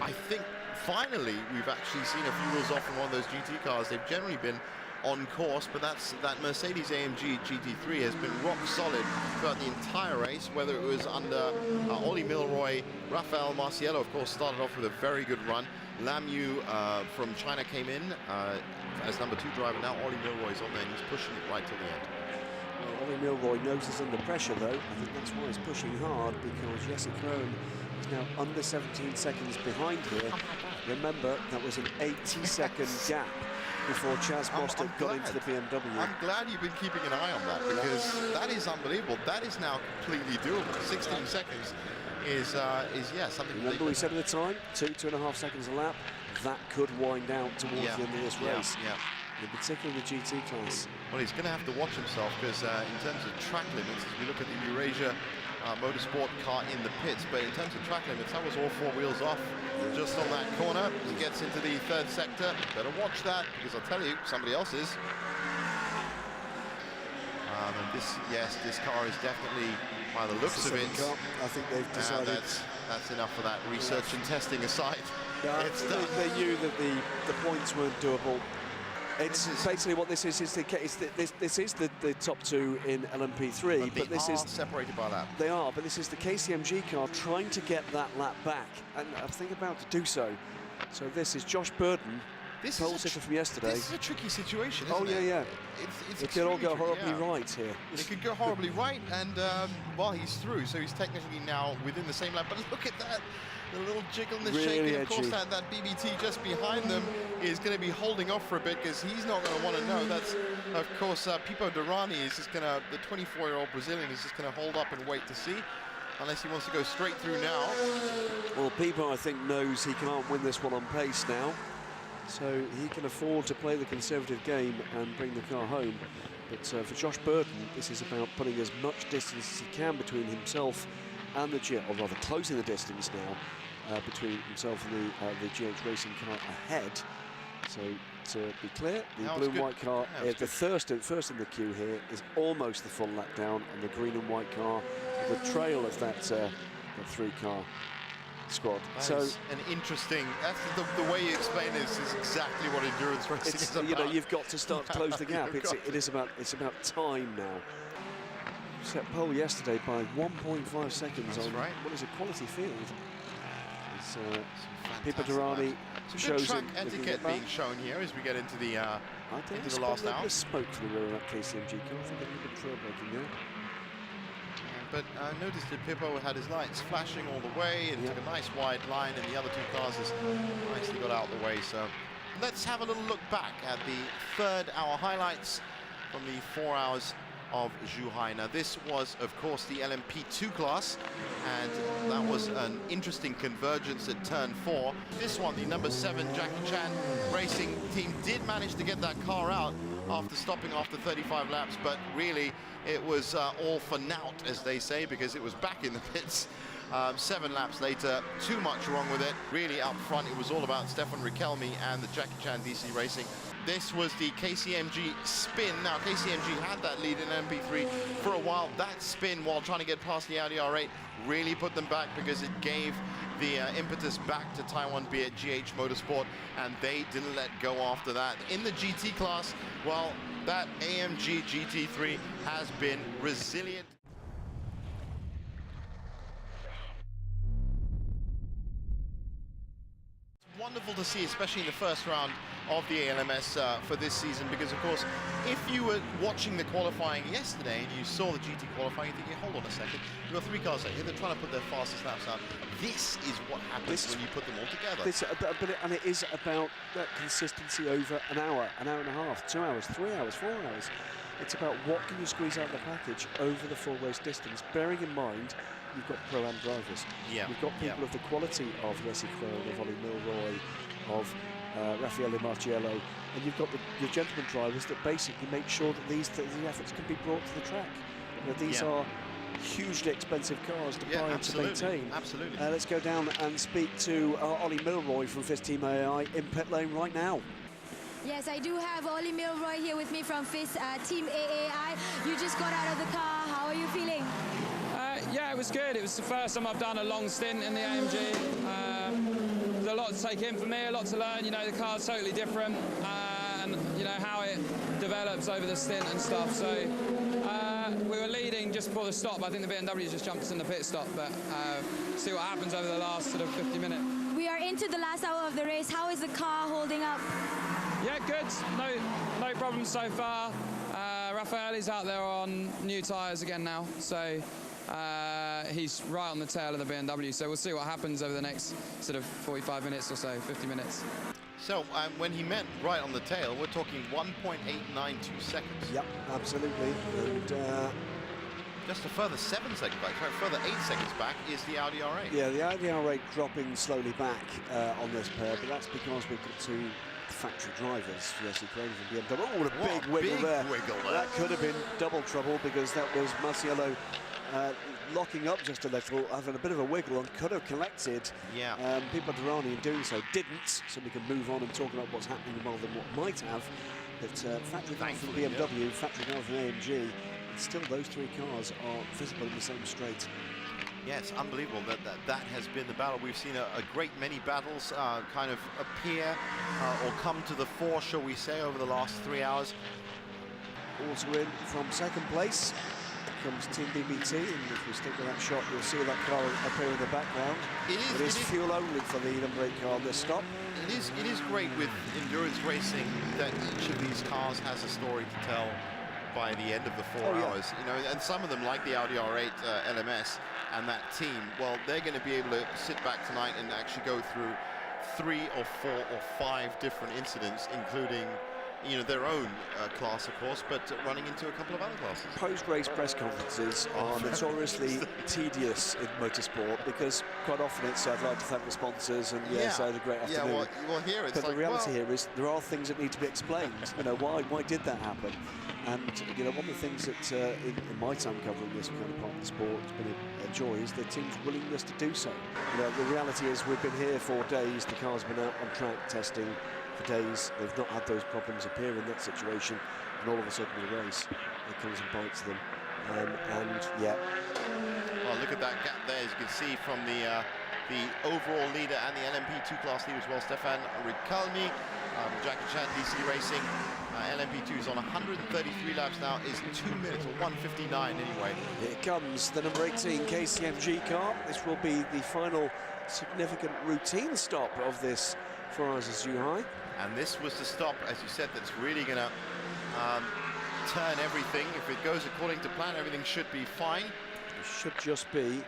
I think, finally, we've actually seen a few wheels off from one of those GT cars. They've generally been on course, but that Mercedes-AMG GT3 has been rock solid throughout the entire race, whether it was under Ollie Milroy. Rafael Marciello, of course, started off with a very good run. Lam Yu from China came in as number 2 driver. Now Ollie Milroy's on there and he's pushing it right to the end. Well, Ollie Milroy knows he's under pressure, though. I think that's why he's pushing hard, because Jesse Krohn is now under 17 seconds behind here. Remember, that was an 80-second gap before Chaz Mostert got into the BMW. I'm glad you've been keeping an eye on that, because that is unbelievable. That is now completely doable. 16 seconds is yeah, something. Remember we said at the time, 2.5 seconds a lap. That could wind out towards the end of this race. In particular the GT class. Well, he's going to have to watch himself, because in terms of track limits, as we look at the Eurasia Motorsport car in the pits, but in terms of track limits, that was all 4 wheels off just on that corner. He gets into the 3rd sector. Better watch that, because I'll tell you, somebody else is. And this car is definitely, by the looks of it, I think they've decided that's enough for that. Research and testing aside, it's done. They knew that the points weren't doable. It's basically what this is the top 2 in LMP3, but this is separated by lap. They are, but this is the KCMG car trying to get that lap back, and I think about to do so. So this is Josh Burden, pole sitter from yesterday. This is a tricky situation, isn't it? Yeah. It could all go horribly right here. It could go horribly right, and well, he's through, so he's technically now within the same lap. But look at that. The little jiggle and the shaking. Of course, that BBT just behind them is going to be holding off for a bit, because he's not going to want to know. That's, of course, Pipo Derani is just going to, the 24-year-old Brazilian is just going to hold up and wait to see, unless he wants to go straight through now. Well, Pipo, I think, knows he can't win this one on pace now, so he can afford to play the conservative game and bring the car home. But for Josh Burden, this is about putting as much distance as he can between himself and the GH, or rather closing the distance now between himself and the GH Racing car ahead. So to be clear, the blue and white car, the first in the queue here, is almost the full lap down, and the green and white car, the trail of that 3-car squad. So an interesting. That's the way you explain this is exactly what endurance racing is about. You know, you've got to start to close the gap. It's about time now. Set pole yesterday by 1.5 seconds. That's on what is a quality field. It's Pipo Derani shows track etiquette being shown here as we get into the last hour. Smoke from the rear of that KCMG car. I think a little bit trailbreaking there. but noticed that Pippo had his lights flashing all the way and took a nice wide line, and the other two cars has nicely got out of the way. So let's have a little look back at the third hour highlights from the 4 hours of Zhuhai. Now this was of course the LMP2 class, and that was an interesting convergence at turn 4. This one, the number 7 Jackie Chan Racing team did manage to get that car out after stopping after 35 laps, but really it was all for naught, as they say, because it was back in the pits 7 laps later. Too much wrong with it. Really up front, it was all about Stefan Riquelme and the Jackie Chan DC Racing. This was the KCMG spin. Now, KCMG had that lead in MP3 for a while. That spin, while trying to get past the Audi R8, really put them back because it gave the impetus back to Taiwan B at GH Motorsport, and they didn't let go after that. In the GT class, well, that AMG GT3 has been resilient. Wonderful to see, especially in the first round of the ALMS for this season, because of course if you were watching the qualifying yesterday and you saw the GT qualifying, you're thinking, hold on a second, you've got 3 cars out here, they're trying to put their fastest laps out. This is what happens when you put them all together. And it is about that consistency over an hour and a half, 2 hours, 3 hours, 4 hours. It's about what can you squeeze out of the package over the full race distance, bearing in mind you've got pro-am drivers. You've got people of the quality of Jesse Krohn, of Ollie Milroy, of Raffaele Marciello, and you've got your gentleman drivers that basically make sure that these efforts can be brought to the track. You know, these are hugely expensive cars to buy and to maintain. Absolutely. Let's go down and speak to Ollie Milroy from FIS Team AI in pit lane right now. Yes, I do have Ollie Milroy here with me from FIS Team AAI. You just got out of the car. How are you feeling? Yeah, it was good. It was the first time I've done a long stint in the AMG. There's a lot to take in for me, a lot to learn. You know, the car's totally different, and you know how it develops over the stint and stuff. So we were leading just before the stop. I think the BMW just jumped us in the pit stop, but see what happens over the last sort of 50 minutes. We are into the last hour of the race. How is the car holding up? Yeah, good. No problems so far. Raffaele's out there on new tyres again now, so he's right on the tail of the BMW. So we'll see what happens over the next sort of 45 minutes or so, 50 minutes. So when he meant right on the tail, we're talking 1.892 seconds. Yep, absolutely. And just a further 7 seconds back, sorry, further 8 seconds back is the Audi R8. Yeah, the Audi R8 dropping slowly back on this pair, but that's because we've got 2 factory drivers, Jesse Krohn from BMW. Oh, what a big wiggle there. That could have been double trouble, because that was Marciello locking up just a little, having a bit of a wiggle, and could have collected Pippo Derani in doing so. Didn't, so we can move on and talk about what's happening rather than what might have. But factory car from BMW, factory car from AMG, and still those 3 cars are visible in the same straight. Yeah, it's unbelievable that has been the battle. We've seen a great many battles kind of appear or come to the fore, shall we say, over the last 3 hours. Also in from second place comes Team BBT, and if we stick with that shot, you'll see that car appear in the background. It is fuel only for the number 8 car on this stop. It is great with endurance racing that each of these cars has a story to tell by the end of the 4 hours. You know, and some of them, like the Audi R8 LMS and that team, well, they're going to be able to sit back tonight and actually go through 3 or 4 or 5 different incidents, including, you know, their own class, of course, but running into a couple of other classes. Post-race press conferences are notoriously tedious in motorsport, because quite often it's, I'd like to thank the sponsors, and yes, I had a great afternoon. Well, here it's but like, the reality here is there are things that need to be explained. You know, why did that happen? And you know, one of the things that in my time covering this kind of part of the sport has been a joy is the team's willingness to do so. You know, the reality is we've been here for days. The car's been out on track testing for days. They've not had those problems appear in that situation, and all of a sudden in the race it comes and bites them. And yeah. Well, look at that gap there, as you can see, from the overall leader and the LMP2 class leader as well, Stefan Riquelme, Jackie Chan DC Racing. LMP2 is on 133 laps now, is 2 minutes, or 1:59 anyway. Here comes the number 18 KCMG car. This will be the final significant routine stop of this 4 Hours of Zhuhai. And this was the stop, as you said, that's really going to turn everything. If it goes according to plan, everything should be fine. should just be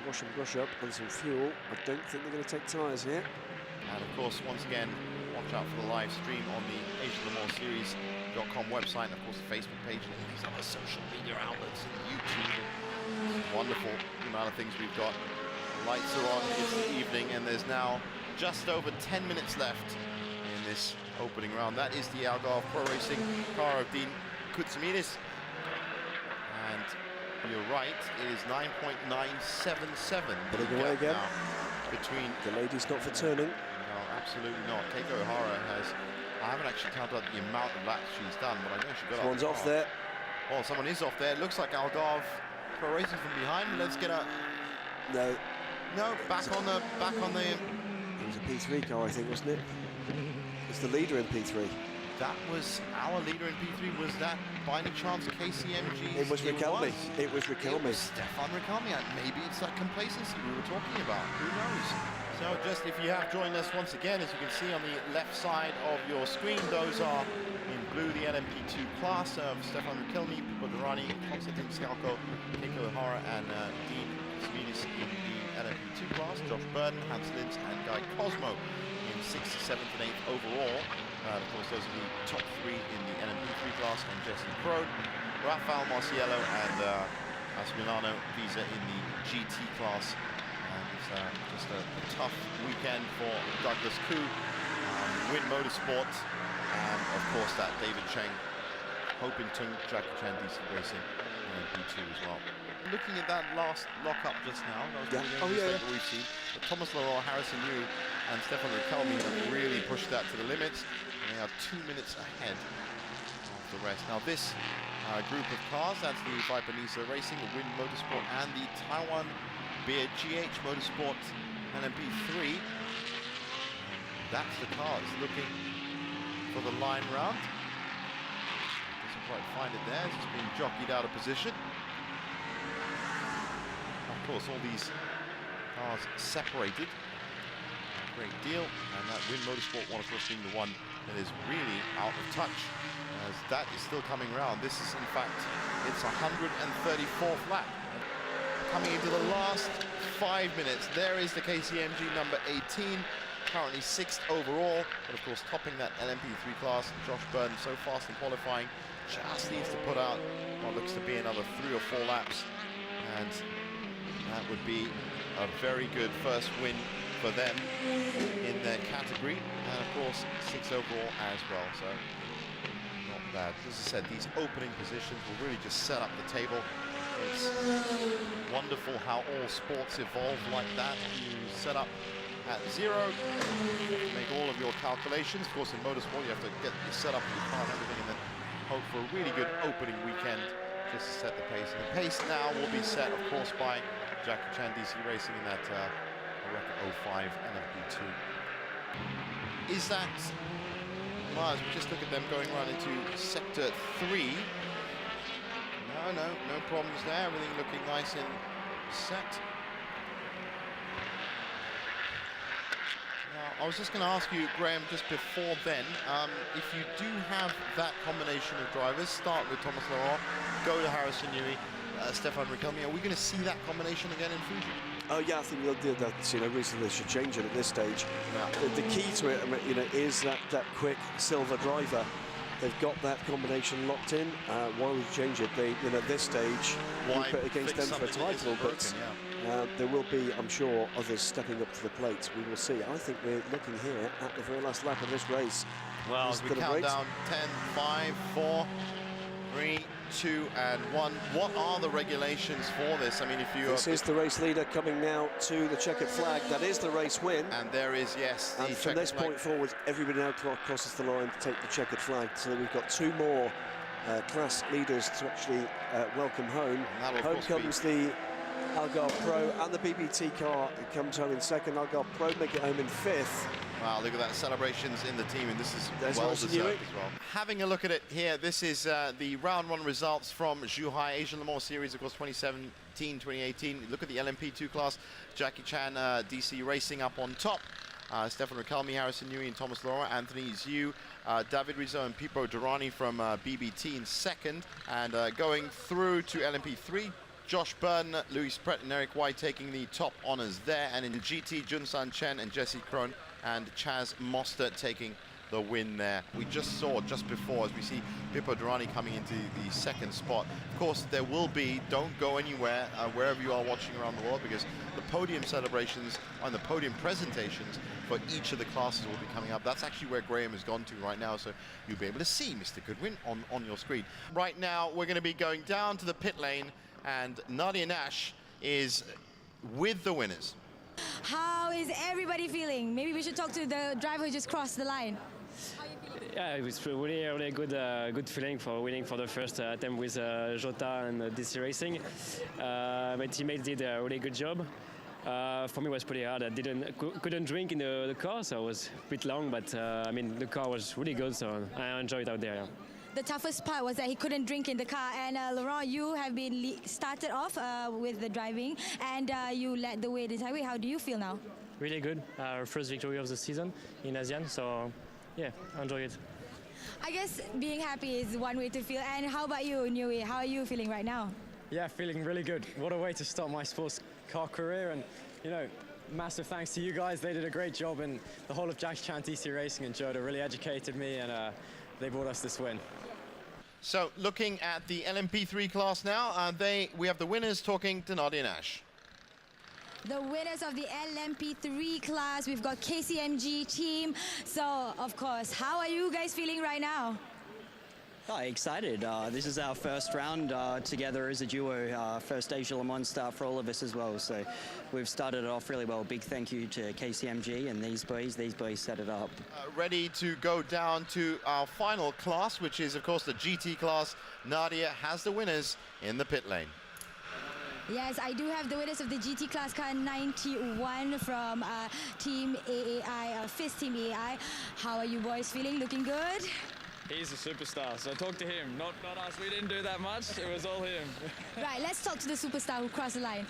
wash and brush up and some fuel. I don't think they're going to take tyres here. And of course, once again, watch out for the live stream on the AsianLeMansSeries.com website, and of course the Facebook page and all these other social media outlets and YouTube. Wonderful the amount of things we've got. The lights are on, it's the evening, and there's now just over 10 minutes left in this opening round. That is the Algarve Pro Racing car of Dean Koutsimides. And you're right, it is 9.977. Putting away again. Between the ladies not for turning. No, absolutely not. Keiko O'Hara has, I haven't actually counted out the amount of laps she's done, but I know she got Someone's off there. Oh, someone is off there. It looks like Algarve Pro Racing from behind. Let's get a... No. No, back on the... It was a P3 car, I think, wasn't it? It's the leader in P3. That was our leader in P3. Was that, by any chance, KCMG? It was Riquelme. It was Riquelme. Stefan Riquelme. Maybe it's that complacency we were talking about. Who knows? So just if you have joined us once again, as you can see on the left side of your screen, those are in blue the LMP2 class of Stefan Riquelme, Pippo Durrani, Konstantin Skalko, Keiko O'Hara, and Dean Koutsimides in the LMP2 class, Josh Burden, Hans Lintz, and Guy Cosmo in 6th, 7th, and 8th overall. Of course, those are the top 3 in the LMP3 class, and Jesse Prode, Rafael Marciello, and Massimiliano Visa in the GT class. It's just a tough weekend for Douglas Koo, Win Motorsport, and of course that David Cheng, Hoping Tung, Jackie Chan DC Racing, and P2 as well. Looking at that last lock-up just now, that was the that we've seen. But Thomas Laurent, Harrison Yu, and Stefan Riquelme have really pushed that to the limits. And they are 2 minutes ahead of the rest. Now this group of cars, that's the Viper Nisa Racing, the Win Motorsport, and the Taiwan Beer GH Motorsport LMP3. That's the cars looking for the line round. Doesn't quite find it there, it's being jockeyed out of position. Of course, all these cars separated a great deal, and that Win Motorsport one, of course, being the one that is really out of touch, as that is still coming round. This is, in fact, it's 134th lap. Coming into the last 5 minutes, there is the KCMG number 18, currently 6th overall, but of course topping that LMP3 class. Josh Burden, so fast in qualifying, just needs to put out what looks to be another 3 or 4 laps, and that would be a very good first win for them in their category, and of course 6th overall as well, so not bad. As I said, these opening positions will really just set up the table. It's wonderful how all sports evolve like that. You set up at 0, make all of your calculations. Of course, in motorsport, you have to get your setup of your car and everything, and then hope for a really good opening weekend just to set the pace. And the pace now will be set, of course, by Jackie Chan DC Racing in that record 05 LMP2. Is that, well, as we just look at them going right into sector 3. No problems there. Everything looking nice and set. Now, I was just going to ask you, Graham, just before then, if you do have that combination of drivers, start with Thomas Laurent, go to Harrison Newey, Stefan Riquelme, are we going to see that combination again in Fuji? Oh yeah, I think they'll do that. You know, recently they should change it at this stage. Yeah. The key to it, you know, is that quick silver driver. They've got that combination locked in. Why would you change it? They, you know, at this stage, why put against them for a title, but there will be, I'm sure, others stepping up to the plate. We will see. I think we're looking here at the very last lap of this race. Well, as we count down 10, 5, 4, 3, 2, and 1. What are the regulations for this? I mean, if you this is the race leader coming now to the checkered flag. That is the race win. And there is, yes, the and from this point forward, everybody now crosses the line to take the checkered flag. So that we've got 2 more class leaders to actually welcome home. Home comes the Algarve Pro and the BBT car comes home in 2nd. Algarve Pro make it home in 5th. Wow, look at that, celebrations in the team, and this is well deserved as well. Having a look at it here, this is the round 1 results from Zhuhai Asian Le Mans Series, of course, 2017-2018. Look at the LMP2 class, Jackie Chan DC Racing up on top. Stefan Riquelme, Harrison Newey, and Thomas Laurent, Anthony Zhu, David Rizzo and Pippo Durrani from BBT in 2nd, and going through to LMP3, Josh Byrne, Louis Pret and Eric White taking the top honors there. And in the GT, Junsan Chen and Jesse Krohn and Chaz Mostert taking the win there. We just saw just before, as we see Pippo Durrani coming into the second spot. Of course, there will be, don't go anywhere, wherever you are watching around the world, because the podium celebrations and the podium presentations for each of the classes will be coming up. That's actually where Graham has gone to right now, so you'll be able to see Mr. Goodwin on your screen. Right now, we're going to be going down to the pit lane, and Nadia Nash is with the winners. How is everybody feeling? Maybe we should talk to the driver who just crossed the line. Yeah, it was really good feeling for winning for the first attempt with Jota and DC Racing. My teammates did a really good job. For me, it was pretty hard. I couldn't drink in the car, so it was a bit long. But I mean, the car was really good, so I enjoyed it out there. Yeah. The toughest part was that he couldn't drink in the car. And Laurent, you have been started off with the driving, and you led the way this highway. How do you feel now? Really good. Our first victory of the season in ASEAN, so yeah, I enjoy it. I guess being happy is one way to feel. And how about you, Nui? How are you feeling right now? Yeah, feeling really good. What a way to start my sports car career. And, you know, massive thanks to you guys. They did a great job, and the whole of Jackie Chan DC Racing and Jota really educated me, and they brought us this win. So looking at the LMP3 class now, we have the winners talking to Nadia Nash. The winners of the LMP3 class, we've got KCMG team. So, of course, how are you guys feeling right now? Oh, excited. This is our first round together as a duo, first Asia Le Mans start for all of us as well. So we've started it off really well. Big thank you to KCMG and these boys set it up. Ready to go down to our final class, which is, of course, the GT class. Nadia has the winners in the pit lane. Yes, I do have the winners of the GT class car 91 from Team AAI, FIS Team AAI. How are you boys feeling? Looking good? He's a superstar, so talk to him, not us. We didn't do that much, it was all him. Right, let's talk to the superstar who crossed the line.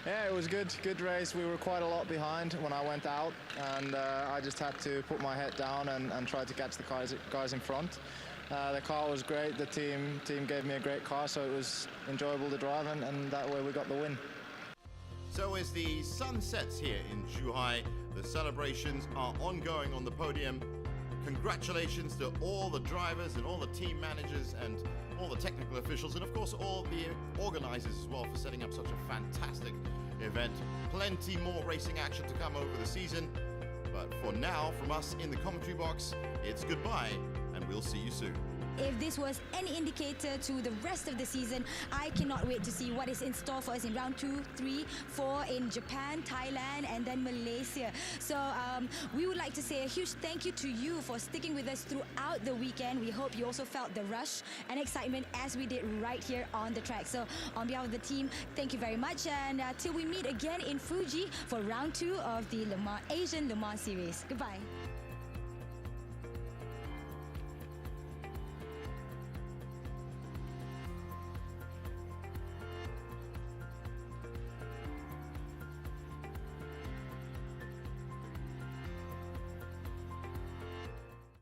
Yeah, it was good race. We were quite a lot behind when I went out, and I just had to put my head down and try to catch the guys in front. The car was great. The team gave me a great car, so it was enjoyable to drive, and that way we got the win. So as the sun sets here in Zhuhai, the celebrations are ongoing on the podium. Congratulations to all the drivers and all the team managers and all the technical officials, and of course all the organizers as well, for setting up such a fantastic event. Plenty more racing action to come over the season. But for now, from us in the commentary box, it's goodbye, and we'll see you soon. If this was any indicator to the rest of the season, I cannot wait to see what is in store for us in round 2, 3, 4 in Japan, Thailand, and then Malaysia. So we would like to say a huge thank you to you for sticking with us throughout the weekend. We hope you also felt the rush and excitement as we did right here on the track. So on behalf of the team, thank you very much. And till we meet again in Fuji for round 2 of the Asian Le Mans Series. Goodbye.